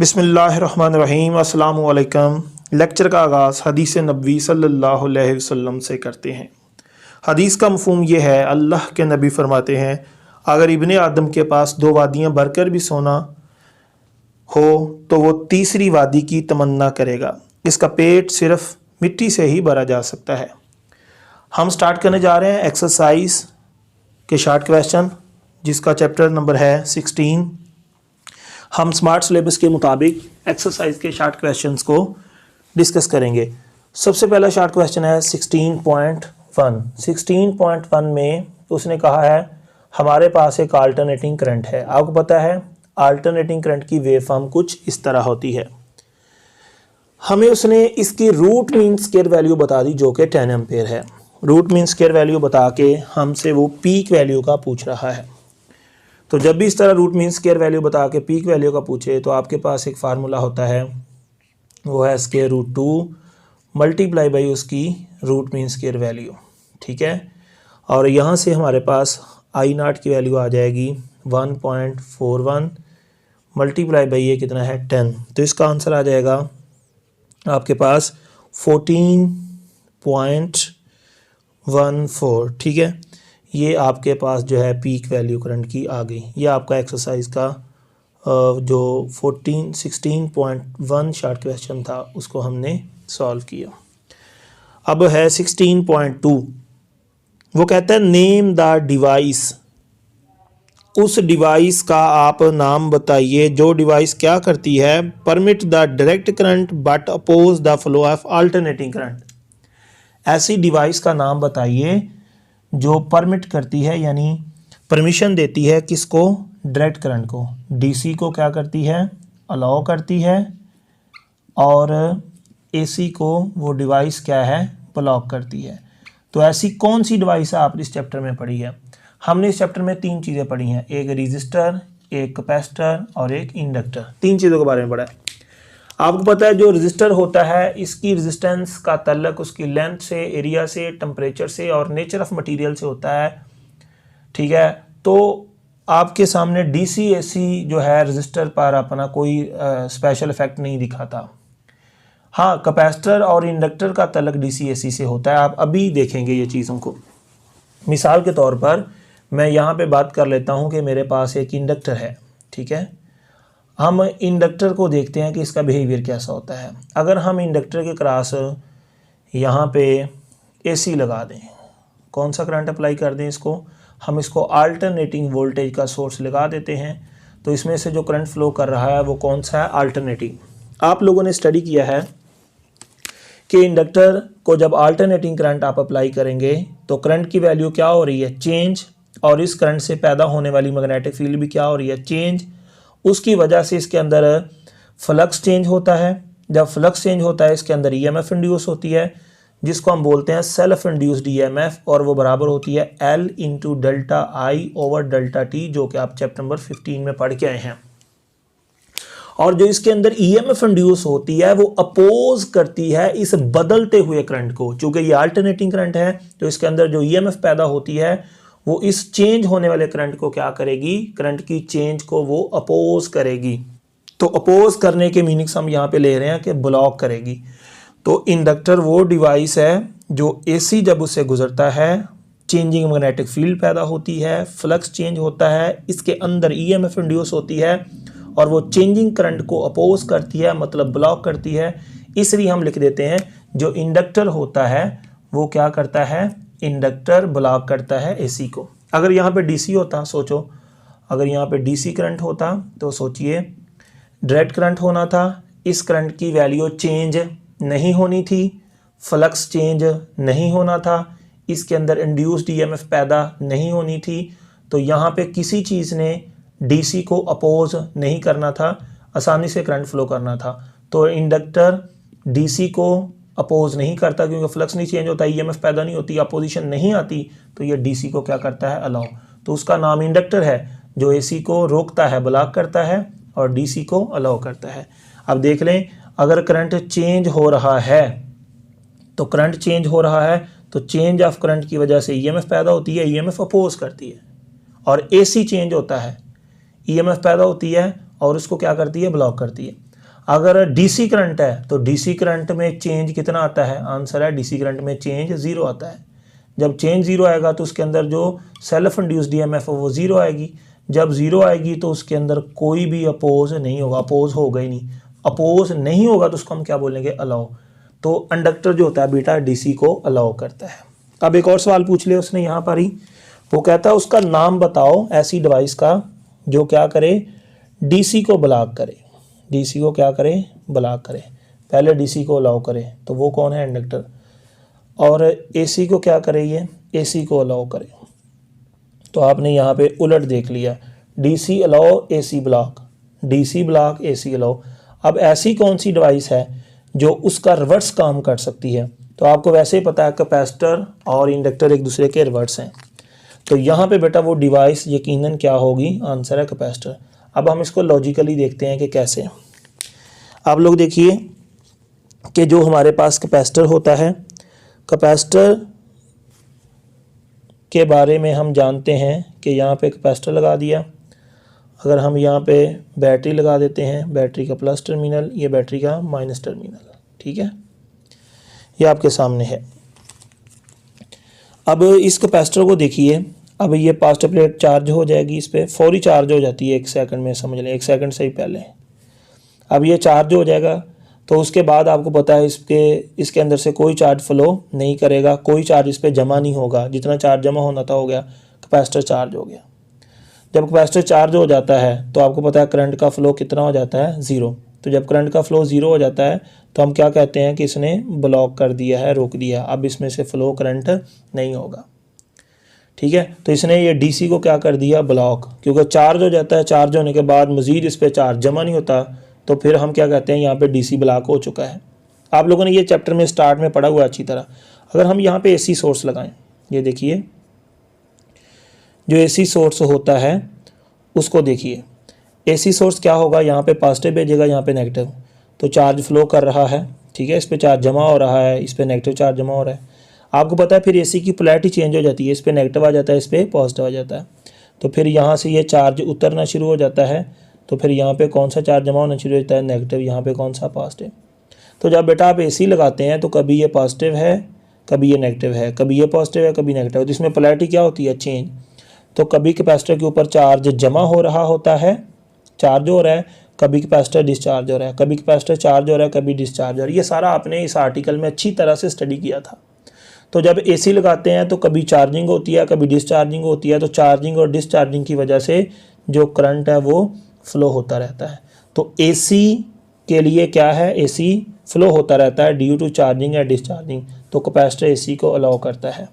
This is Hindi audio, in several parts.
बिस्मिल्लाहिर्रहमानिर्रहीम। अस्सलामु अलैकुम। लेक्चर का आगाज़ हदीस नबी सल्लल्लाहु अलैहि वसल्लम से करते हैं। हदीस का मफ़हूम ये है, अल्लाह के नबी फरमाते हैं, अगर इब्ने आदम के पास दो वादियाँ भरकर भी सोना हो तो वो तीसरी वादी की तमन्ना करेगा। इसका पेट सिर्फ मिट्टी से ही भरा जा सकता है। हम स्टार्ट करने जा रहे हैं एक्सरसाइज के शॉर्ट क्वेश्चन, जिसका चैप्टर नंबर है 16। हम स्मार्ट सिलेबस के मुताबिक एक्सरसाइज के शॉर्ट क्वेश्चंस को डिस्कस करेंगे। सबसे पहला शॉर्ट क्वेश्चन है 16.1। 16.1 में उसने कहा है हमारे पास एक अल्टरनेटिंग करंट है। आपको पता है अल्टरनेटिंग करंट की वेव फॉर्म कुछ इस तरह होती है। हमें उसने इसकी रूट मीन स्क्वायर वैल्यू बता दी जो कि 10 एम्पेयर है। रूट मीन स्क्वायर वैल्यू बता के हमसे वो पीक वैल्यू का पूछ रहा है। तो जब भी इस तरह रूट मीन स्क्वायर वैल्यू बता के पीक वैल्यू का पूछे तो आपके पास एक फार्मूला होता है, वो है स्क्वायर रूट 2 मल्टीप्लाई बाई उसकी रूट मीन स्क्वायर वैल्यू। ठीक है, और यहाँ से हमारे पास आई नॉट की वैल्यू आ जाएगी 1.41 मल्टीप्लाई बाई ये कितना है 10। तो इसका आंसर आ जाएगा आपके पास 14.14। ठीक है, ये आपके पास जो है पीक वैल्यू करंट की आ गई। ये आपका एक्सरसाइज का जो 16.1 शॉर्ट क्वेश्चन था उसको हमने सॉल्व किया। अब है 16.2। वो कहता है नेम द डिवाइस। उस डिवाइस का आप नाम बताइए जो डिवाइस क्या करती है, permit the direct current but oppose the flow of alternating current. ऐसी डिवाइस का नाम बताइए जो परमिट करती है, यानी परमिशन देती है किसको, डायरेक्ट करंट को। डीसी को क्या करती है, अलाउ करती है, और एसी को वो डिवाइस क्या है, ब्लॉक करती है। तो ऐसी कौन सी डिवाइस है आपने इस चैप्टर में पढ़ी है? हमने इस चैप्टर में 3 चीज़ें पढ़ी हैं, एक रेजिस्टर, एक कैपेसिटर और एक इंडक्टर। 3 चीज़ों के बारे में पढ़ा है। आपको पता है जो रेजिस्टर होता है इसकी रेजिस्टेंस का ताल्लुक उसकी लेंथ से, एरिया से, टेम्परेचर से और नेचर ऑफ मटेरियल से होता है। ठीक है, तो आपके सामने डीसी एसी जो है रेजिस्टर पर अपना कोई स्पेशल इफेक्ट नहीं दिखाता। हाँ, कैपेसिटर और इंडक्टर का ताल्लुक डीसी एसी से होता है। आप अभी देखेंगे ये चीज़ों को। मिसाल के तौर पर मैं यहाँ पे बात कर लेता हूँ कि मेरे पास एक इंडक्टर है। ठीक है, हम इंडक्टर को देखते हैं कि इसका बिहेवियर कैसा होता है। अगर हम इंडक्टर के क्रॉस यहाँ पे एसी लगा दें, कौन सा करंट अप्लाई कर दें इसको, हम इसको अल्टरनेटिंग वोल्टेज का सोर्स लगा देते हैं, तो इसमें से जो करंट फ्लो कर रहा है वो कौन सा है, अल्टरनेटिंग। आप लोगों ने स्टडी किया है कि इंडक्टर को जब अल्टरनेटिंग करंट आप अप्लाई करेंगे तो करंट की वैल्यू क्या हो रही है, चेंज, और इस करंट से पैदा होने वाली मैग्नेटिक फील्ड भी क्या हो रही है, चेंज। उसकी वजह से इसके अंदर फ्लक्स चेंज होता है। जब फ्लक्स चेंज होता है इसके अंदर ईएमएफ इंड्यूस होती है, जिसको हम बोलते हैं सेल्फ इंड्यूस्ड ईएमएफ, और वो बराबर होती है L इंटू डेल्टा आई ओवर डेल्टा टी, जो कि आप चैप्टर नंबर 15 में पढ़ के आए हैं। और जो इसके अंदर ईएमएफ इंड्यूस होती है वो अपोज करती है इस बदलते हुए करंट को। चूंकि ये अल्टरनेटिंग करंट है तो इसके अंदर जो ईएमएफ पैदा होती है वो इस चेंज होने वाले करंट को क्या करेगी, करंट की चेंज को वो अपोज करेगी। तो अपोज करने के मीनिंग्स हम यहाँ पे ले रहे हैं कि ब्लॉक करेगी। तो इंडक्टर वो डिवाइस है जो एसी जब उससे गुजरता है चेंजिंग मैग्नेटिक फील्ड पैदा होती है, फ्लक्स चेंज होता है, इसके अंदर ईएमएफ इंड्यूस होती है और वो चेंजिंग करंट को अपोज करती है, मतलब ब्लॉक करती है। इसलिए हम लिख देते हैं जो इंडक्टर होता है वो क्या करता है, इंडक्टर ब्लॉक करता है एसी को। अगर यहाँ पे डीसी होता, सोचो अगर यहाँ पे डीसी करंट होता तो सोचिए डायरेक्ट करंट होना था, इस करंट की वैल्यू चेंज नहीं होनी थी, फ्लक्स चेंज नहीं होना था, इसके अंदर इंड्यूस्ड ईएमएफ पैदा नहीं होनी थी। तो यहाँ पे किसी चीज़ ने डीसी को अपोज नहीं करना था, आसानी से करंट फ्लो करना था। तो इंडक्टर डीसी को अपोज नहीं करता क्योंकि फ्लक्स नहीं चेंज होता, ईएमएफ पैदा नहीं होती, अपोजिशन नहीं आती, तो ये डीसी को क्या करता है, अलाउ। तो उसका नाम इंडक्टर है जो एसी को रोकता है, ब्लॉक करता है, और डीसी को अलाउ करता है। अब देख लें, अगर करंट चेंज हो रहा है तो करंट चेंज हो रहा है तो चेंज ऑफ करंट की वजह से ईएमएफ पैदा होती है, ईएमएफ अपोज करती है। और एसी चेंज होता है, ईएमएफ पैदा होती है और उसको क्या करती है, ब्लॉक करती है। अगर डीसी करंट है तो डीसी करंट में चेंज कितना आता है, आंसर है डीसी करंट में चेंज 0 आता है। जब चेंज 0 आएगा तो उसके अंदर जो सेल्फ इंड्यूस्ड ईएमएफ है वो 0 आएगी। जब 0 आएगी तो उसके अंदर कोई भी अपोज नहीं होगा, अपोज होगा ही नहीं, अपोज नहीं होगा तो उसको हम क्या बोलेंगे, अलाउ। तो इंडक्टर जो होता है बेटा डीसी को अलाउ करता है। अब एक और सवाल पूछ लिया उसने यहाँ पर ही, वो कहता है उसका नाम बताओ ऐसी डिवाइस का जो क्या करे, डीसी को ब्लॉक करे। डीसी को क्या करे, ब्लॉक करे। पहले डीसी को अलाउ करे तो वो कौन है, इंडक्टर। और एसी को क्या करे, ये एसी को अलाउ करे। तो आपने यहाँ पे उलट देख लिया, DC allow AC block, DC block AC allow. अब ऐसी कौन सी डिवाइस है जो उसका रिवर्स काम कर सकती है, तो आपको वैसे ही पता है कैपेसिटर और इंडक्टर एक दूसरे के रिवर्स हैं। तो यहाँ पे बेटा वो डिवाइस यकीनन क्या होगी, आंसर है कैपेसिटर। अब हम इसको लॉजिकली देखते हैं कि कैसे। आप लोग देखिए कि जो हमारे पास कैपेसिटर होता है, कैपेसिटर के बारे में हम जानते हैं कि यहाँ पे कैपेसिटर लगा दिया। अगर हम यहाँ पे बैटरी लगा देते हैं, बैटरी का प्लस टर्मिनल, ये बैटरी का माइनस टर्मिनल, ठीक है, ये आपके सामने है। अब इस कैपेसिटर को देखिए, अब ये पास्ट प्लेट चार्ज हो जाएगी, इस पर फौरी चार्ज हो जाती है 1 सेकंड में, समझ लें 1 सेकंड से ही पहले। अब ये चार्ज हो जाएगा तो उसके बाद आपको पता है इसके अंदर से कोई चार्ज फ्लो नहीं करेगा, कोई चार्ज इस पर जमा नहीं होगा, जितना चार्ज जमा होना था हो गया, कैपेसिटर चार्ज हो गया। जब कैपेसिटर चार्ज हो जाता है तो आपको पता है करंट का फ्लो कितना हो जाता है, 0। तो जब करंट का फ्लो 0 हो जाता है तो हम क्या कहते हैं कि इसने ब्लॉक कर दिया है, रोक दिया, अब इसमें से फ्लो करंट नहीं होगा, ठीक है। तो इसने ये डीसी को क्या कर दिया, ब्लॉक, क्योंकि चार्ज हो जाता है, चार्ज होने के बाद मज़ीद इस पर चार्ज जमा नहीं होता, तो फिर हम क्या कहते हैं यहाँ पे डीसी ब्लॉक हो चुका है। आप लोगों ने ये चैप्टर में स्टार्ट में पढ़ा हुआ अच्छी तरह। अगर हम यहाँ पे एसी सोर्स लगाएं, ये देखिए जो एसी सोर्स होता है उसको देखिए, एसी सोर्स क्या होगा, यहाँ पे पॉजिटिव भेजेगा, यहाँ पे नेगेटिव, तो चार्ज फ्लो कर रहा है, ठीक है, इस पर चार्ज जमा हो रहा है, इस पर नेगेटिव चार्ज जमा हो रहा है। आपको पता है फिर एसी की पोलैरिटी चेंज हो जाती है, इस पर नेगेटिव आ जाता है, इस पर पॉजिटिव आ जाता है, तो फिर यहाँ से ये चार्ज उतरना शुरू हो जाता है, तो फिर यहाँ पे कौन सा चार्ज जमा होना शुरू होता है, नेगेटिव, यहाँ पे कौन सा, पॉजिटिव। तो जब बेटा आप एसी लगाते हैं तो कभी ये पॉजिटिव है, कभी ये नेगेटिव है, कभी ये पॉजिटिव है, कभी नेगेटिव है, तो इसमें पोलैरिटी क्या होती है, चेंज। तो कभी कैपेसिटर के ऊपर चार्ज जमा हो रहा होता है, चार्ज हो रहा है, कभी कैपेसिटर डिस्चार्ज हो रहा है, कभी कैपेसिटर चार्ज हो रहा है, कभी डिस्चार्ज हो रहा है। ये सारा आपने इस आर्टिकल में अच्छी तरह से स्टडी किया था। तो जब एसी लगाते हैं तो कभी चार्जिंग होती है, कभी डिस्चार्जिंग होती है, तो चार्जिंग और डिस्चार्जिंग की वजह से जो करंट है वो फ्लो होता रहता है। तो एसी के लिए क्या है, एसी फ्लो होता रहता है ड्यू टू चार्जिंग या डिस्चार्जिंग, तो कैपेसिटर एसी को अलाउ करता है।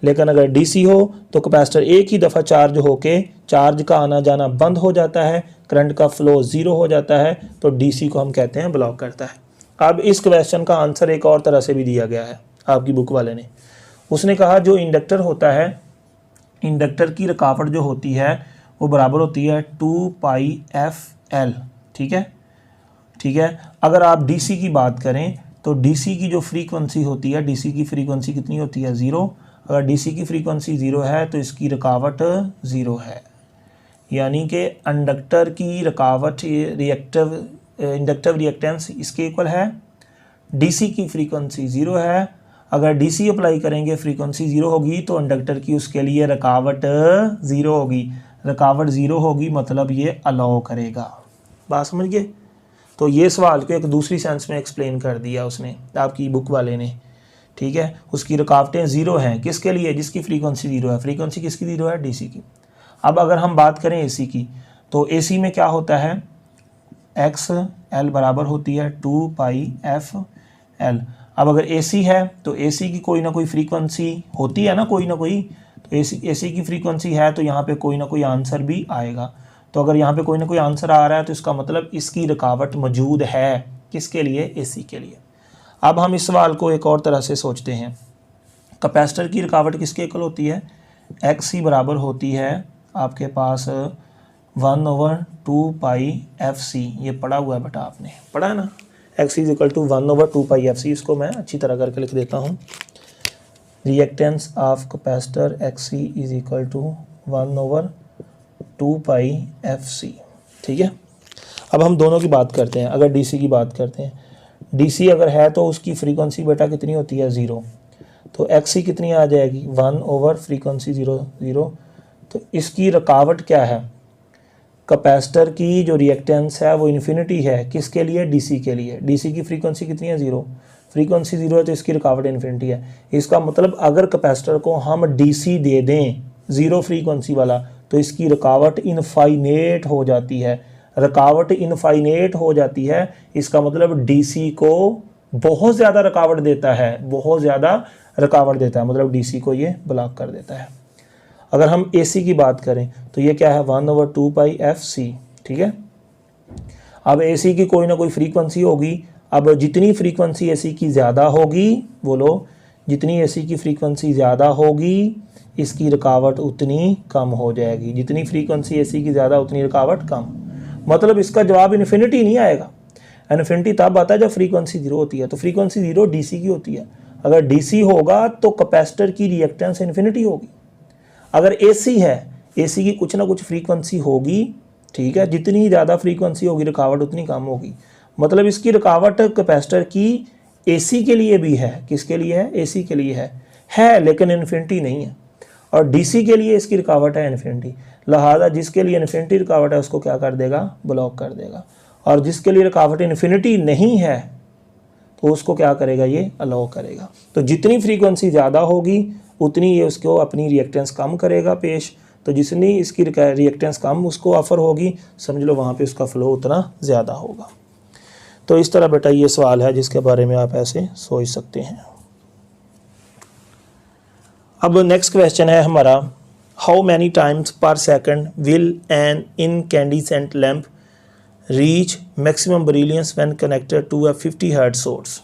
लेकिन अगर डीसी हो तो कैपेसिटर एक ही दफ़ा चार्ज होके चार्ज का आना जाना बंद हो जाता है, करंट का फ्लो 0 हो जाता है, तो डीसी को हम कहते हैं ब्लॉक करता है। अब इस क्वेश्चन का आंसर एक और तरह से भी दिया गया है आपकी बुक वाले ने। उसने कहा जो इंडक्टर होता है, इंडक्टर की रुकावट जो होती है वो बराबर होती है 2πfl, ठीक है, ठीक है। अगर आप डीसी की बात करें तो डीसी की जो फ्रीक्वेंसी होती है, डीसी की फ्रीक्वेंसी कितनी होती है, 0। अगर डीसी की फ्रीक्वेंसी 0 है तो इसकी रुकावट 0 है, यानी कि इंडक्टर की रुकावट इंडक्टिव रिएक्टेंस इसके इक्वल है। डीसी की फ्रीक्वेंसी 0 है, अगर डीसी अप्लाई करेंगे फ्रीक्वेंसी 0 होगी तो इंडक्टर की उसके लिए रुकावट 0 होगी, रुकावट 0 होगी मतलब ये अलाउ करेगा। बात समझ गए। तो ये सवाल को एक दूसरी सेंस में एक्सप्लेन कर दिया उसने आपकी बुक वाले ने, ठीक है। उसकी रुकावटें 0 हैं, किसके लिए, जिसकी फ्रीक्वेंसी 0 है। फ्रीक्वेंसी किसकी 0 है, डीसी की। अब अगर हम बात करें एसी की, तो एसी में क्या होता है, एक्स एल बराबर होती है 2πfl। अब अगर एसी है तो एसी की कोई ना कोई फ्रीक्वेंसी होती है ना, कोई ना कोई, तो एसी की फ्रीक्वेंसी है तो यहाँ पे कोई ना कोई आंसर भी आएगा। तो अगर यहाँ पे कोई ना कोई आंसर आ रहा है तो इसका मतलब इसकी रुकावट मौजूद है, किसके लिए, एसी के लिए। अब हम इस सवाल को एक और तरह से सोचते हैं, कैपेसिटर की रुकावट किसके इक्वल होती है, एक्सी बराबर होती है आपके पास 1/2πfc। ये पढ़ा हुआ है बेटा, आपने पढ़ा है ना, XC is equal to 1/2πfc। इसको मैं अच्छी तरह करके लिख देता हूँ, reactance of capacitor x c is equal to 1/2πfc, ठीक है। अब हम दोनों की बात करते हैं। अगर डीसी की बात करते हैं, डीसी अगर है तो उसकी फ्रीक्वेंसी बेटा कितनी होती है 0, तो एक्सी कितनी आ जाएगी 1 ओवर फ्रीक्वेंसी 0 0। तो इसकी रुकावट क्या है, कैपेसिटर की जो रिएक्टेंस है वो इन्फिनिटी है, किसके लिए, डीसी के लिए। डीसी की फ्रीक्वेंसी कितनी है 0, फ्रीक्वेंसी 0 है तो इसकी रुकावट इन्फिनिटी है। इसका मतलब अगर कैपेसिटर को हम डीसी दे दें 0 फ्रीक्वेंसी वाला तो इसकी रुकावट इनफाइनेट हो जाती है। रुकावट इनफाइनेट हो जाती है, इसका मतलब डीसी को बहुत ज़्यादा रुकावट देता है, बहुत ज़्यादा रुकावट देता है, मतलब डीसी को ये ब्लॉक कर देता है। अगर हम एसी की बात करें तो ये क्या है 1/2πfc, ठीक है। अब एसी की कोई ना कोई फ्रीक्वेंसी होगी। अब जितनी फ्रीक्वेंसी एसी की ज़्यादा होगी, बोलो, जितनी एसी की फ्रीक्वेंसी ज़्यादा होगी इसकी रुकावट उतनी कम हो जाएगी। जितनी फ्रीक्वेंसी एसी की ज़्यादा उतनी रुकावट कम, मतलब इसका जवाब इन्फिनिटी नहीं आएगा। इन्फिनिटी तब आता है जब फ्रीक्वेंसी 0 होती है। तो फ्रीक्वेंसी 0 डीसी की होती है। अगर डीसी होगा तो कैपेसिटर की रिएक्टेंस इन्फिनिटी होगी। अगर एसी है, एसी की कुछ ना कुछ फ्रीक्वेंसी होगी, ठीक है, जितनी ज़्यादा फ्रीक्वेंसी होगी रुकावट उतनी कम होगी। मतलब इसकी रुकावट कैपेसिटर की एसी के लिए भी है, किसके लिए है, एसी के लिए है लेकिन इन्फिनिटी नहीं है। और डीसी के लिए इसकी रुकावट है इन्फिनिटी, लिहाजा जिसके लिए इन्फिनिटी रुकावट है उसको क्या कर देगा, ब्लॉक कर देगा। और जिसके लिए रुकावट इन्फिनिटी नहीं है तो उसको क्या करेगा, ये अलाउ करेगा। तो जितनी फ्रीक्वेंसी ज़्यादा होगी उतनी ये उसको अपनी रिएक्टेंस कम करेगा पेश। तो जितनी इसकी रिएक्टेंस कम उसको ऑफर होगी, समझ लो वहाँ पे उसका फ्लो उतना ज़्यादा होगा। तो इस तरह बेटा ये सवाल है जिसके बारे में आप ऐसे सोच सकते हैं। अब नेक्स्ट क्वेश्चन है हमारा, how many times per second will an incandescent lamp reach maximum brilliance when connected to a 50 hertz source.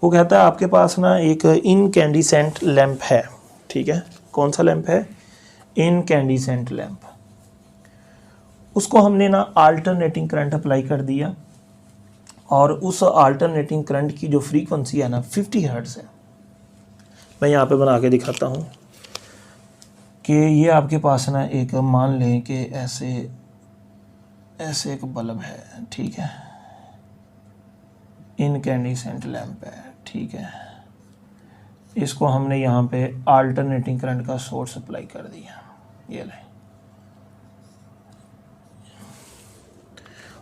वो कहता है आपके पास ना एक इनकैंडिसेंट लैम्प है, ठीक है। कौन सा लैम्प है, इनकैंडिसेंट लैम्प। उसको हमने ना अल्टरनेटिंग करंट अप्लाई कर दिया और उस अल्टरनेटिंग करंट की जो फ्रीक्वेंसी है ना 50 हर्ट्ज है। मैं यहाँ पे बना के दिखाता हूँ कि ये आपके पास ना एक, मान लें कि ऐसे एक बल्ब है, ठीक है, इनकैंडिसेंट लैम्प है, ठीक है। इसको हमने यहाँ पे अल्टरनेटिंग करंट का सोर्स अप्लाई कर दिया, ये ले।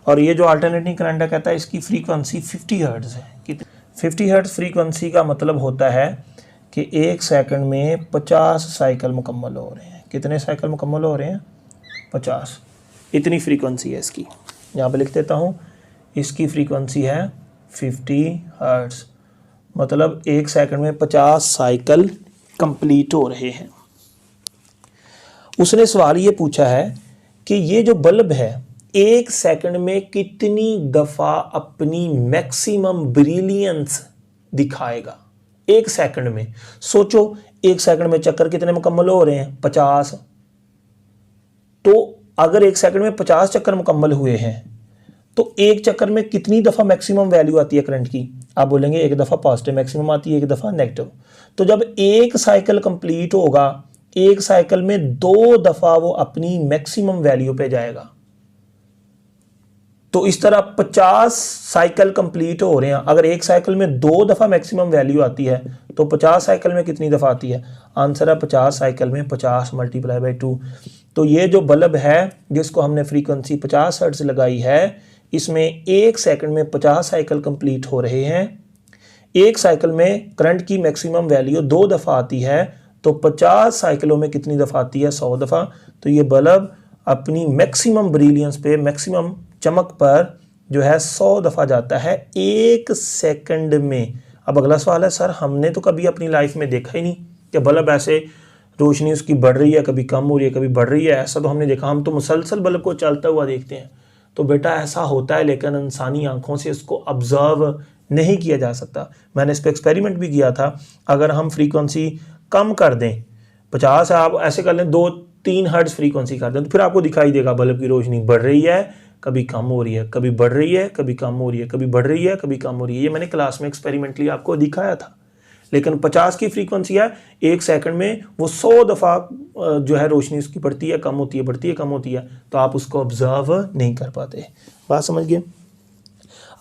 और ये जो अल्टरनेटिंग करंट है कहता है इसकी फ्रीक्वेंसी 50 हर्ट्ज है। कितनी, 50 हर्ट्ज फ्रीक्वेंसी का मतलब होता है कि 1 सेकंड में 50 साइकिल मुकम्मल हो रहे हैं। कितने साइकिल मुकम्मल हो रहे हैं, 50। इतनी फ्रीक्वेंसी है इसकी। यहाँ पे लिख देता हूँ, इसकी फ्रीक्वेंसी है 50 हर्ट्ज, मतलब 1 सेकंड में 50 साइकिल कंप्लीट हो रहे हैं। उसने सवाल ये पूछा है कि ये जो बल्ब है 1 सेकंड में कितनी दफ़ा अपनी मैक्सिमम ब्रिलियंस दिखाएगा। 1 सेकंड में सोचो, 1 सेकंड में चक्कर कितने मुकम्मल हो रहे हैं, 50। तो अगर 1 सेकंड में 50 चक्कर मुकम्मल हुए हैं तो एक चक्कर में कितनी दफ़ा मैक्सिमम वैल्यू आती है करंट की। आप बोलेंगे एक दफ़ा पॉजिटिव मैक्सिमम आती है, एक दफ़ा नेगेटिव। तो जब एक साइकिल कंप्लीट होगा, एक साइकिल में 2 दफ़ा वो अपनी मैक्सिमम वैल्यू पे जाएगा। तो इस तरह 50 साइकिल कंप्लीट हो रहे हैं। अगर एक साइकिल में 2 दफ़ा मैक्सिमम वैल्यू आती है तो 50 साइकिल में कितनी दफ़ा आती है, आंसर है 50 साइकिल में 50 मल्टीप्लाई बाई 2। तो ये जो बल्ब है जिसको हमने फ्रीक्वेंसी 50 हर्ट्ज लगाई है, इसमें 1 सेकंड में 50 साइकिल कंप्लीट हो रहे हैं। एक साइकिल में करंट की मैक्सिमम वैल्यू 2 दफ़ा आती है, तो 50 साइकिलों में कितनी दफ़ा आती है, 100 दफ़ा। तो ये बल्ब अपनी मैक्सिमम ब्रिलियंस पे, मैक्सिमम चमक पर जो है 100 दफ़ा जाता है 1 सेकंड में। अब अगला सवाल है, सर हमने तो कभी अपनी लाइफ में देखा ही नहीं कि बल्ब ऐसे रोशनी उसकी बढ़ रही है, कभी कम हो रही है, कभी बढ़ रही है, ऐसा तो हमने देखा। हम तो मुसलसल बल्ब को चलता हुआ देखते हैं। तो बेटा ऐसा होता है, लेकिन इंसानी आंखों से इसको ऑब्जर्व नहीं किया जा सकता। मैंने इस पर एक्सपेरिमेंट भी किया था। अगर हम फ्रीक्वेंसी कम कर दें, 50 है, आप ऐसे कर लें 2-3 हर्ट्ज फ्रीक्वेंसी कर दें, तो फिर आपको दिखाई देगा बल्ब की रोशनी बढ़ रही है, कभी कम हो रही है, कभी बढ़ रही है, कभी कम हो रही है, कभी बढ़ रही है, कभी कम हो रही है। ये मैंने क्लास में एक्सपेरिमेंटली आपको दिखाया था। लेकिन 50 की फ्रीक्वेंसी है, 1 सेकंड में वो 100 दफ़ा जो है रोशनी उसकी बढ़ती है, कम होती है, बढ़ती है, कम होती है, तो आप उसको ऑब्जर्व नहीं कर पाते। बात समझ गए।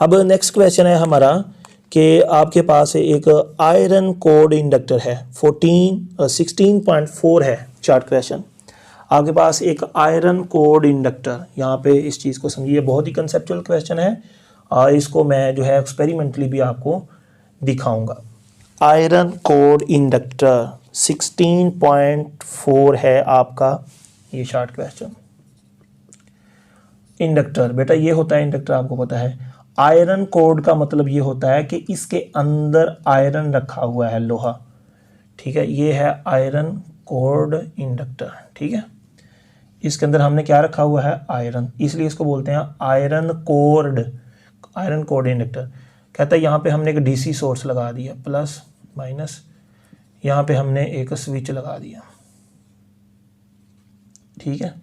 अब नेक्स्ट क्वेश्चन है हमारा कि आपके पास एक आयरन कोड इंडक्टर है, 16.4 है चार्ट क्वेश्चन। आपके पास एक आयरन कोड इंडक्टर, यहाँ पे इस चीज़ को समझिए, बहुत ही कंसेप्चुअल क्वेश्चन है और इसको मैं जो है एक्सपेरिमेंटली भी आपको दिखाऊंगा। आयरन कोड इंडक्टर 16.4 है आपका ये शार्ट क्वेश्चन। इंडक्टर बेटा ये होता है, इंडक्टर आपको पता है। आयरन कोड का मतलब ये होता है कि इसके अंदर आयरन रखा हुआ है, लोहा, ठीक है। ये है आयरन कोड इंडक्टर, ठीक है। इसके अंदर हमने क्या रखा हुआ है, आयरन, इसलिए इसको बोलते हैं आयरन कोड इंडक्टर। कहता है यहाँ पे हमने एक डीसी सोर्स लगा दिया, प्लस माइनस, यहाँ पे हमने एक स्विच लगा दिया, ठीक है।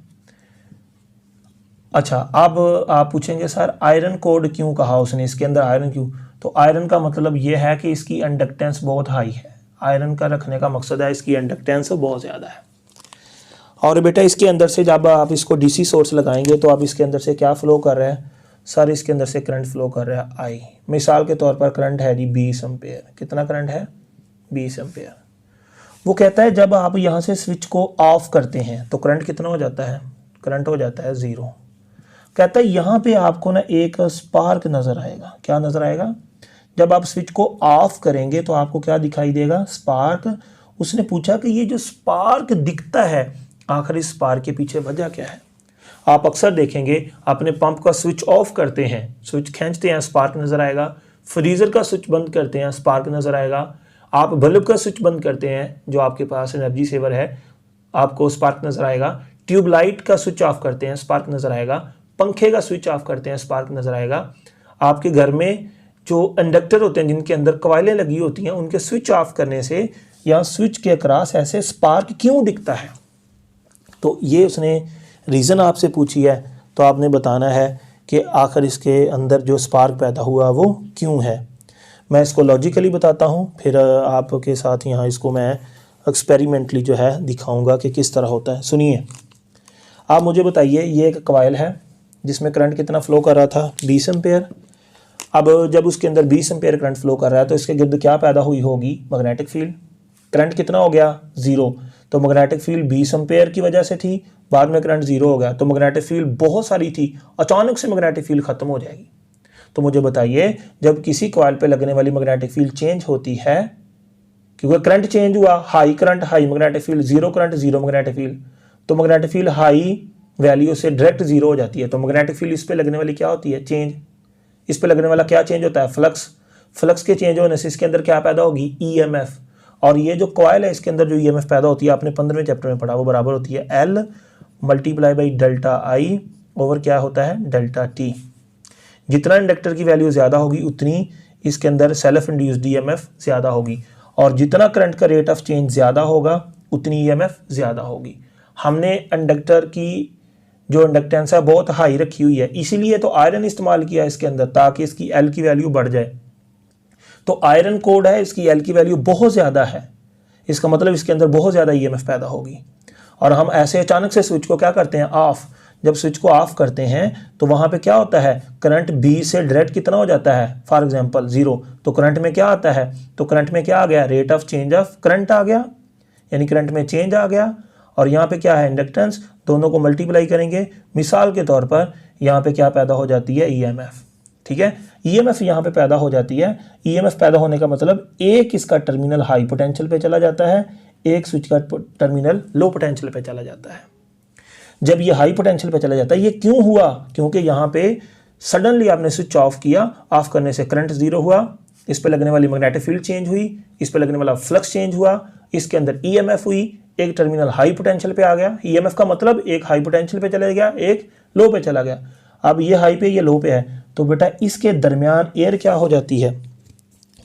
अच्छा, अब आप पूछेंगे सर आयरन कोड क्यों कहा उसने, इसके अंदर आयरन क्यों? तो आयरन का मतलब ये है कि इसकी इंडक्टेंस बहुत हाई है। आयरन का रखने का मकसद है इसकी इंडक्टेंस बहुत ज़्यादा है। और बेटा इसके अंदर से जब आप इसको डीसी सोर्स लगाएंगे तो आप इसके अंदर से क्या फ्लो कर रहा है सर, इसके अंदर से करंट फ्लो कर रहा है आई। मिसाल के तौर पर करंट है जी 20 एम्पेयर। कितना करंट है? 20 एम्पेयर। वो कहता है जब आप यहाँ से स्विच को ऑफ करते हैं तो करंट कितना हो जाता है? करंट हो जाता है 0। कहता है यहाँ पे आपको ना एक स्पार्क नज़र आएगा। क्या नज़र आएगा? जब आप स्विच को ऑफ करेंगे तो आपको क्या दिखाई देगा? स्पार्क। उसने पूछा कि ये जो स्पार्क दिखता है, आखिर इस स्पार्क के पीछे वजह क्या है? आप अक्सर देखेंगे अपने पंप का स्विच ऑफ करते हैं, स्विच खींचते हैं, स्पार्क नज़र आएगा। फ्रीज़र का स्विच बंद करते हैं, स्पार्क नज़र आएगा। आप बल्ब का स्विच बंद करते हैं जो आपके पास एनर्जी सेवर है, आपको स्पार्क नज़र आएगा। ट्यूबलाइट का स्विच ऑफ करते हैं, स्पार्क नज़र आएगा। पंखे का स्विच ऑफ करते हैं, स्पार्क नज़र आएगा। आपके घर में जो इंडक्टर होते हैं जिनके अंदर कॉइलें लगी होती हैं, उनके स्विच ऑफ करने से या स्विच के अक्रॉस ऐसे स्पार्क क्यों दिखता है? तो ये उसने रीज़न आपसे पूछी है, तो आपने बताना है कि आखिर इसके अंदर जो स्पार्क पैदा हुआ वो क्यों है। मैं इसको लॉजिकली बताता हूँ, फिर आपके साथ यहाँ इसको मैं एक्सपेरिमेंटली जो है दिखाऊंगा कि किस तरह होता है। सुनिए, आप मुझे बताइए, ये एक कॉइल है जिसमें करंट कितना फ्लो कर रहा था? 20 एम्पेयर। अब जब उसके अंदर 20 एम्पेयर करंट फ्लो कर रहा है तो इसके गिर्द क्या पैदा हुई होगी? Magnetic field. करंट कितना हो गया? 0। तो मैग्नेटिक फील्ड 20 एम्पेयर की वजह से थी, बाद में करंट 0 हो गया, तो मैग्नेटिक फील्ड बहुत सारी थी, अचानक से मैग्नेटिक फील्ड खत्म हो जाएगी। तो मुझे बताइए, जब किसी कॉइल पे लगने वाली मैग्नेटिक फील्ड चेंज होती है, क्योंकि करंट चेंज हुआ, high current high magnetic field, 0 current 0 magnetic field, तो मैग्नेटिक फील्ड हाई वैल्यू से डायरेक्ट 0 हो जाती है। तो मैग्नेटिक फील्ड इस पे लगने वाली क्या होती है? चेंज। इस पे लगने वाला क्या चेंज होता है? फ्लक्स। फ्लक्स के चेंज होने से इसके अंदर क्या पैदा होगी? ईएमएफ। और ये जो कॉइल है इसके अंदर जो ईएमएफ पैदा होती है, आपने 15वें चैप्टर में पढ़ा, वो बराबर होती है L multiply by delta I over क्या होता है? Delta T. जितना इंडक्टर की वैल्यू ज़्यादा होगी उतनी इसके अंदर सेल्फ इंड्यूस्ड ईएमएफ ज़्यादा होगी, और जितना करंट का रेट ऑफ चेंज ज़्यादा होगा उतनी ईएमएफ ज़्यादा होगी। हमने इंडक्टर की जो इंडक्टेंस है बहुत हाई रखी हुई है, इसीलिए तो आयरन इस्तेमाल किया इसके अंदर ताकि इसकी L की वैल्यू बढ़ जाए। तो आयरन कोड है, इसकी L की वैल्यू बहुत ज़्यादा है, इसका मतलब इसके अंदर बहुत ज़्यादा ईएमएफ पैदा होगी। और हम ऐसे अचानक से स्विच को क्या करते हैं? ऑफ। जब स्विच को ऑफ करते हैं तो वहाँ पे क्या होता है? करंट 20 से डायरेक्ट कितना हो जाता है? For example 0। तो करंट में क्या आता है? तो करंट में क्या आ गया? Rate of change of current आ गया, यानी करंट में चेंज आ गया। और यहाँ पे क्या है? इंडक्टेंस। दोनों को मल्टीप्लाई करेंगे, मिसाल के तौर पर यहाँ पे क्या पैदा हो जाती है? ईएमएफ। ठीक है, ईएमएफ यहाँ पे पैदा हो जाती है। ईएमएफ पैदा होने का मतलब एक इसका टर्मिनल हाई पोटेंशियल पे चला जाता है, एक स्विच का टर्मिनल लो पोटेंशियल पे चला जाता है। जब ये हाई पोटेंशियल पे चला जाता है, ये क्यों हुआ? क्योंकि यहाँ पे सडनली आपने स्विच ऑफ किया, ऑफ करने से करंट 0 हुआ, इस पे लगने वाली मैग्नेटिक फील्ड चेंज हुई, इस पे लगने वाला फ्लक्स चेंज हुआ, इसके अंदर ईएमएफ हुई, एक टर्मिनल हाई पोटेंशियल पे आ गया। ईएमएफ का मतलब एक हाई पोटेंशियल पे चला गया, एक लो पे चला गया। अब ये हाई पे, ये लो पे है, तो बेटा इसके दरमियान एयर क्या हो जाती है?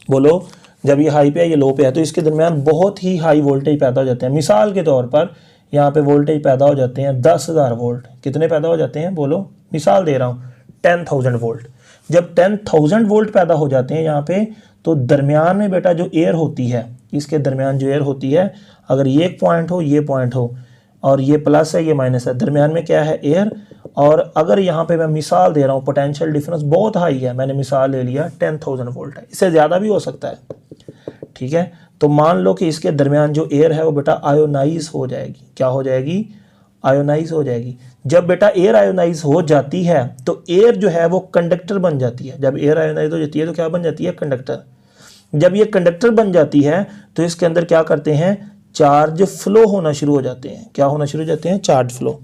बोलो, जब ये हाई पे है, ये लो पे है, तो इसके दरमियान बहुत ही हाई वोल्टेज पैदा हो जाते हैं। मिसाल के तौर पर यहाँ पे वोल्टेज पैदा हो जाते हैं 10,000 वोल्ट। कितने पैदा हो जाते हैं? बोलो, मिसाल दे रहा हूँ, 10,000 वोल्ट। जब 10,000 वोल्ट पैदा हो जाते हैं यहाँ पे, तो दरमियान में बेटा जो एयर होती है, इसके दरमियान जो एयर होती है, अगर ये एक पॉइंट हो, ये पॉइंट हो, और ये प्लस है, ये माइनस है, दरमियान में क्या है, एयर। और अगर यहाँ पे मैं मिसाल दे रहा हूँ, पोटेंशियल डिफरेंस बहुत हाई है, मैंने मिसाल ले लिया 10,000 वोल्ट है, इससे ज़्यादा भी हो सकता है, ठीक है। तो मान लो कि इसके दरमियान जो एयर है वो बेटा आयोनाइज हो जाएगी। क्या हो जाएगी? आयोनाइज हो जाएगी। जब बेटा एयर आयोनाइज हो जाती है तो एयर जो है वो कंडक्टर बन जाती है। जब एयर आयोनाइज हो जाती है तो क्या बन जाती है? कंडक्टर। जब ये कंडक्टर बन जाती है तो इसके अंदर क्या करते हैं? चार्ज फ्लो होना शुरू हो जाते हैं। क्या होना शुरू हो जाते हैं? Charge flow.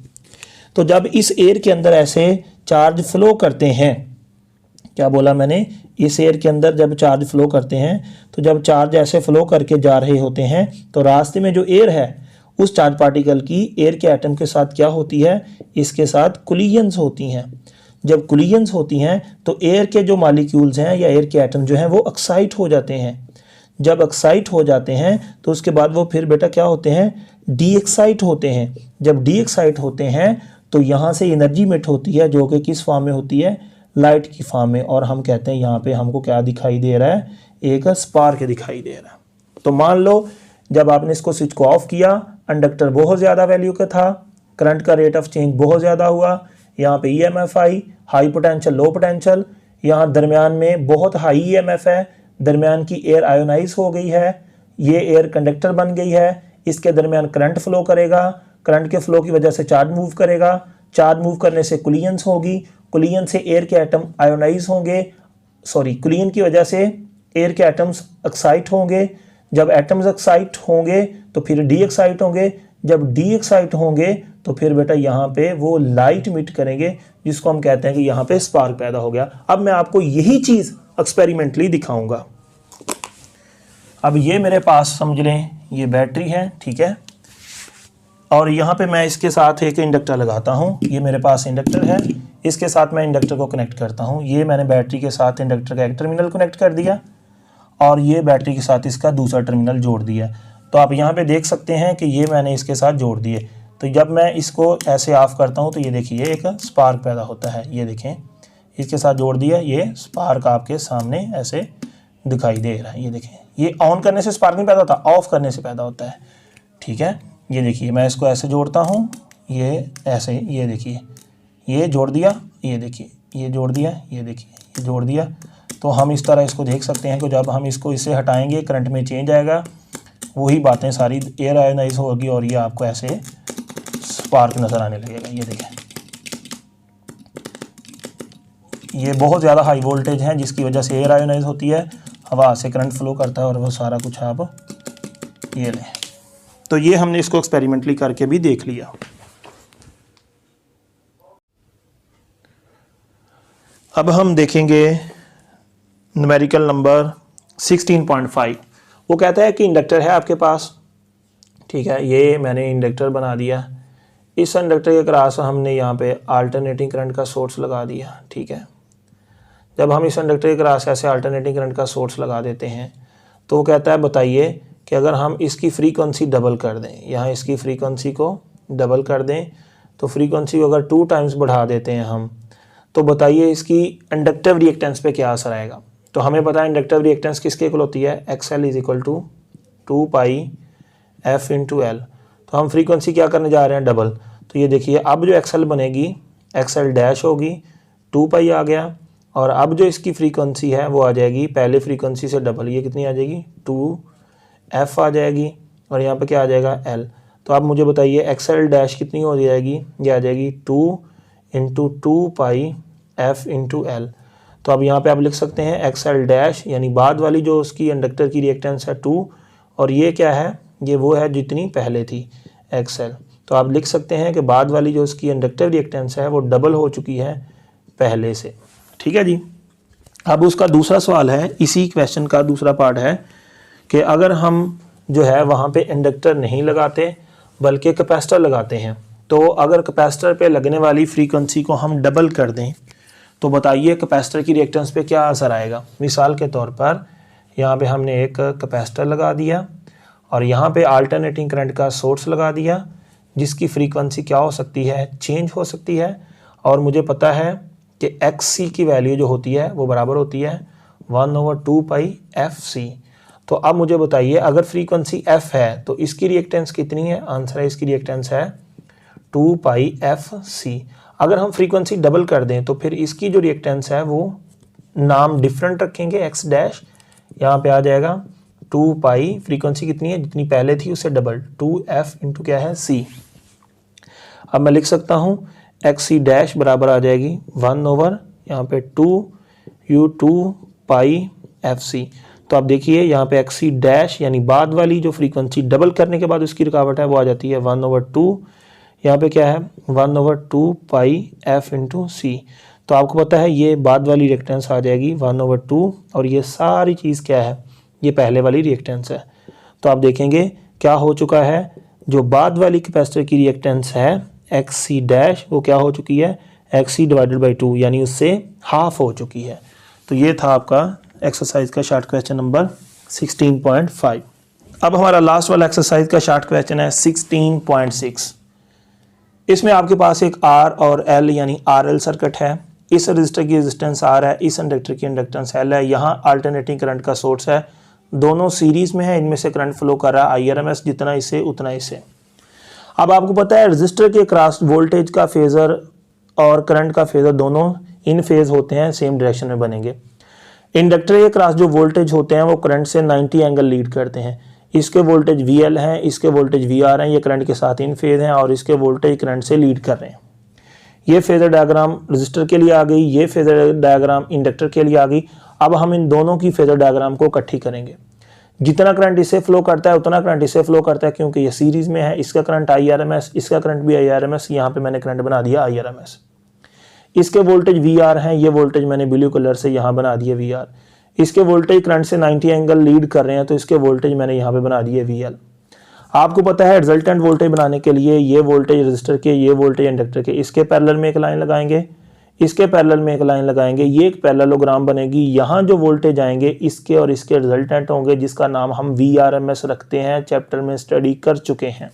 तो जब इस एयर के अंदर ऐसे चार्ज फ्लो करते हैं, क्या बोला मैंने? इस एयर के अंदर जब चार्ज फ्लो करते हैं, तो जब चार्ज ऐसे फ्लो करके जा रहे होते हैं तो रास्ते में जो एयर है उस चार्ज पार्टिकल की एयर के एटम के साथ क्या होती है? इसके साथ कोलिजन्स होती हैं। जब कोलिजन्स होती हैं तो एयर के जो मॉलिक्यूल्स हैं या एयर के एटम जो हैं वो एक्साइट हो जाते हैं। जब एक्साइट हो जाते हैं तो उसके बाद वो फिर बेटा क्या होते हैं? डी एक्साइट होते हैं। जब डी एक्साइट होते हैं तो यहाँ से एनर्जी मिट होती है, जो कि किस फॉर्म में होती है? लाइट की फॉर्म में। और हम कहते हैं यहाँ पे हमको क्या दिखाई दे रहा है? एक स्पार्क दिखाई दे रहा है। तो मान लो जब आपने इसको स्विच को ऑफ किया, इंडक्टर बहुत ज़्यादा वैल्यू का था, करंट का रेट ऑफ चेंज बहुत ज़्यादा हुआ, यहाँ पे ईएमएफ आई, हाई पोटेंशियल लो पोटेंशियल, यहाँ दरमियान में बहुत हाई ईएमएफ है, दरमियान की एयर आयोनाइज हो गई है, ये एयर कंडक्टर बन गई है, इसके दरमियान करंट फ्लो करेगा, करंट के फ्लो की वजह से चार्ज मूव करेगा, चार्ज मूव करने से कोलिजन्स होगी, कोलिजन से एयर के एटम आयोनाइज होंगे, कोलिजन की वजह से एयर के एटम्स एक्साइट होंगे, जब एटम्स एक्साइट होंगे तो फिर डी एक्साइट होंगे, जब डी एक्साइट होंगे तो फिर बेटा यहाँ पे वो लाइट मिट करेंगे, जिसको हम कहते हैं कि यहाँ पे स्पार्क पैदा हो गया। अब मैं आपको यही चीज़ एक्सपेरिमेंटली दिखाऊंगा। अब ये मेरे पास समझ लें ये बैटरी है, ठीक है, और यहाँ पे मैं इसके साथ एक इंडक्टर लगाता हूँ। ये मेरे पास इंडक्टर है, इसके साथ मैं इंडक्टर को कनेक्ट करता हूँ। ये मैंने बैटरी के साथ इंडक्टर का एक टर्मिनल कनेक्ट कर दिया और ये बैटरी के साथ इसका दूसरा टर्मिनल जोड़ दिया। तो आप यहाँ पे देख सकते हैं कि ये मैंने इसके साथ जोड़ दिए। तो जब मैं इसको ऐसे ऑफ करता हूँ तो ये देखिए एक स्पार्क पैदा होता है। ये देखें, इसके साथ जोड़ दिया, ये स्पार्क आपके सामने ऐसे दिखाई दे रहा है। ये देखें, ये ऑन करने से स्पार्क नहीं पैदा होता, ऑफ करने से पैदा होता है, ठीक है। ये देखिए मैं इसको ऐसे जोड़ता हूँ, ये ऐसे, ये देखिए ये जोड़ दिया, ये देखिए ये जोड़ दिया, ये देखिए ये जोड़ दिया। तो हम इस तरह इसको देख सकते हैं कि जब हम इसको इससे हटाएंगे करंट में चेंज आएगा, वही बातें सारी एयर आयोनाइज होगी और ये आपको ऐसे स्पार्क नज़र आने लगेगा। ये देखें, ये बहुत ज़्यादा हाई वोल्टेज है जिसकी वजह से एयर आयोनाइज होती है, हवा से करंट फ्लो करता है और वो सारा कुछ आप ये लें। तो ये हमने इसको एक्सपेरिमेंटली करके भी देख लिया। अब हम देखेंगे न्यूमेरिकल नंबर 16.5। वो कहता है कि इंडक्टर है आपके पास, ठीक है, ये मैंने इंडक्टर बना दिया, इस इंडक्टर के क्रॉस हमने यहाँ पे अल्टरनेटिंग करंट का सोर्स लगा दिया, ठीक है। जब हम इस इंडक्टर के क्रॉस ऐसे अल्टरनेटिंग करंट का सोर्स लगा देते हैं तो वो कहता है बताइए कि अगर हम इसकी फ्रीक्वेंसी डबल कर दें, यहाँ इसकी फ्रीक्वेंसी को डबल कर दें, तो फ्रीक्वेंसी को अगर 2 टाइम्स बढ़ा देते हैं हम, तो बताइए इसकी इंडक्टिव रिएक्टेंस पे क्या असर आएगा। तो हमें पता है इंडक्टिव रिएक्टेंस किसके इक्वल होती है? XL = 2 पाई F × L। तो हम फ्रीक्वेंसी क्या करने जा रहे हैं? डबल। तो ये देखिए अब जो XL बनेगी XL डैश होगी, 2 पाई आ गया, और अब जो इसकी फ्रीक्वेंसी है वो आ जाएगी पहले फ्रीक्वेंसी से डबल। ये कितनी आ जाएगी? 2F आ जाएगी, और यहाँ पे क्या आ जाएगा? L। तो अब मुझे बताइए XL डैश कितनी हो जाएगी? ये आ जाएगी 2 × 2 पाई F × L। तो अब यहाँ पे आप लिख सकते हैं XL डैश यानी बाद वाली जो उसकी इंडक्टर की रिएक्टेंस है 2, और ये क्या है? ये वो है जितनी पहले थी XL। तो आप लिख सकते हैं कि बाद वाली जो उसकी इंडक्टिव रिएक्टेंस है वो डबल हो चुकी है पहले से, ठीक है जी। अब उसका दूसरा सवाल है, इसी क्वेश्चन का दूसरा पार्ट है कि अगर हम जो है वहाँ पे इंडक्टर नहीं लगाते बल्कि कैपेसिटर लगाते हैं, तो अगर कैपेसिटर पे लगने वाली फ्रीक्वेंसी को हम डबल कर दें तो बताइए कैपेसिटर की रिएक्टेंस पे क्या असर आएगा। मिसाल के तौर पर यहाँ पे हमने एक कैपेसिटर लगा दिया और यहाँ पे अल्टरनेटिंग करंट का सोर्स लगा दिया, जिसकी फ्रीक्वेंसी क्या हो सकती है? चेंज हो सकती है। और मुझे पता है कि एक्स सी की वैल्यू जो होती है वो बराबर होती है 1/2 पाई एफ सी। तो अब मुझे बताइए अगर फ्रीक्वेंसी एफ है तो इसकी रिएक्टेंस कितनी है? आंसर है इसकी रिएक्टेंस है 2 पाई एफ सी। अगर हम फ्रीक्वेंसी डबल कर दें तो फिर इसकी जो रिएक्टेंस है वो नाम डिफरेंट रखेंगे, एक्स डैश, यहाँ पे आ जाएगा 2 पाई, फ्रीक्वेंसी कितनी है जितनी पहले थी उससे डबल, 2f इंटू क्या है सी। अब मैं लिख सकता हूँ एक्स सी डैश बराबर आ जाएगी 1 यहाँ पे 2u2 पाई एफ सी। तो आप देखिए यहाँ पे एक्स सी डैश यानी बाद वाली जो फ्रीक्वेंसी डबल करने के बाद उसकी रुकावट है वो आ जाती है 1/2, यहाँ पे क्या है 1/2 पाई एफ इंटू सी। तो आपको पता है ये बाद वाली रिएक्टेंस आ जाएगी 1/2 और ये सारी चीज़ क्या है, ये पहले वाली रिएक्टेंस है। तो आप देखेंगे क्या हो चुका है, जो बाद वाली कैपेसिटर की रिएक्टेंस है एक्स सी डैश वो क्या हो चुकी है, एक्स सी डिवाइडेड बाई 2 यानी उससे हाफ हो चुकी है। तो ये था आपका एक्सरसाइज का शॉर्ट क्वेश्चन नंबर 16.5। अब हमारा लास्ट वाला एक्सरसाइज का शॉर्ट क्वेश्चन है 16.6। इसमें आपके पास एक आर और एल यानी आर एल सर्किट है, इस रजिस्टर की रेजिस्टेंस आर है, इस इंडक्टर की इंडक्टेंस एल है, यहाँ अल्टरनेटिंग करंट का सोर्स है, दोनों सीरीज में है, इनमें से करंट फ्लो कर रहा है IRMS जितना इसे उतना इसे। अब आपको पता है रजिस्टर के क्रॉस वोल्टेज का फेजर और करंट का फेजर दोनों इन फेज होते हैं, सेम डायरेक्शन में बनेंगे। इंडक्टर के क्रॉस जो वोल्टेज होते हैं वो करंट से 90 एंगल लीड करते हैं। इसके वोल्टेज VL हैं, इसके वोल्टेज VR हैं, ये करंट के साथ इन फेज हैं और इसके वोल्टेज करंट से लीड कर रहे हैं। ये फेजर डायग्राम रजिस्टर के लिए आ गई, ये फेजर डायग्राम इंडक्टर के लिए आ गई। अब हम इन दोनों की फेजर डायग्राम को इकट्ठी करेंगे। जितना करंट इससे फ्लो करता है उतना करंट इससे फ्लो करता है, क्योंकि ये सीरीज में है। इसका करंट IRMS, इसका करंट भी IRMS, यहाँ पे मैंने करंट बना दिया IRMS। इसके वोल्टेज VR हैं, ये वोल्टेज मैंने ब्लू कलर से यहाँ बना दिया VR। इसके वोल्टेज करंट से 90 एंगल लीड कर रहे हैं तो इसके वोल्टेज मैंने यहाँ पे बना दिए VL। आपको पता है रिजल्टेंट वोल्टेज बनाने के लिए ये वोल्टेज रजिस्टर के, ये वोल्टेज इंडक्टर के, इसके पैरेलल में एक लाइन लगाएंगे, इसके पैरेलल में एक लाइन लगाएंगे, ये एक पैरेललोग्राम बनेगी। यहाँ जो वोल्टेज आएंगे इसके और इसके रिजल्टेंट होंगे, जिसका नाम हम VRMS रखते हैं, चैप्टर में स्टडी कर चुके हैं।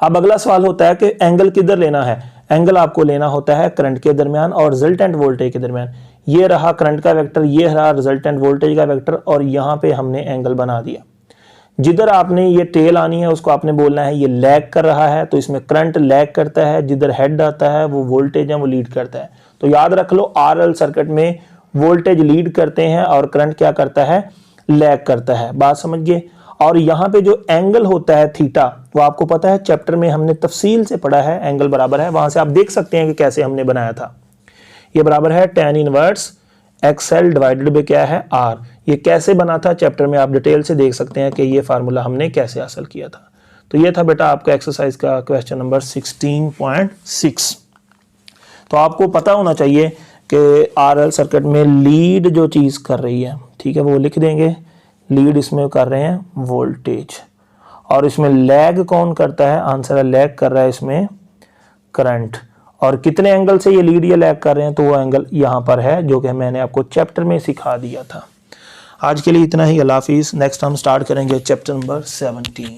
अब अगला सवाल होता है कि एंगल किधर लेना है। एंगल आपको लेना होता है करंट के दरमियान और रिजल्टेंट वोल्टेज के दरमियान। ये रहा करंट का वेक्टर, ये रहा रिजल्टेंट वोल्टेज का वेक्टर और यहाँ पे हमने एंगल बना दिया। जिधर आपने ये टेल आनी है उसको आपने बोलना है ये लैग कर रहा है, तो इसमें करंट लैग करता है, जिधर हेड आता है वो वोल्टेज है वो लीड करता है। तो याद रख लो RL सर्किट में वोल्टेज लीड करते हैं और करंट क्या करता है, लैग करता है। बात समझ गए। और यहाँ पे जो एंगल होता है थीटा, वो आपको पता है चैप्टर में हमने तफसील से पढ़ा है। एंगल बराबर है, वहां से आप देख सकते हैं कि कैसे हमने बनाया था। ये बराबर है tan inverse XL divided by क्या है R। ये कैसे बना था चैप्टर में आप डिटेल से देख सकते हैं कि ये फार्मूला हमने कैसे हासिल किया था। तो ये था बेटा आपका एक्सरसाइज का क्वेश्चन नंबर 16.6। तो आपको पता होना चाहिए कि RL सर्किट में लीड जो चीज़ कर रही है, ठीक है, वो लिख देंगे। लीड इसमें कर रहे हैं वोल्टेज, और इसमें लैग कौन करता है, आंसर है लैग कर रहा है इसमें करंट। और कितने एंगल से ये लीड या लैग कर रहे हैं, तो वो एंगल यहाँ पर है जो कि मैंने आपको चैप्टर में सिखा दिया था। आज के लिए इतना ही, अल्लाह हाफिज़। नेक्स्ट हम स्टार्ट करेंगे चैप्टर नंबर 17।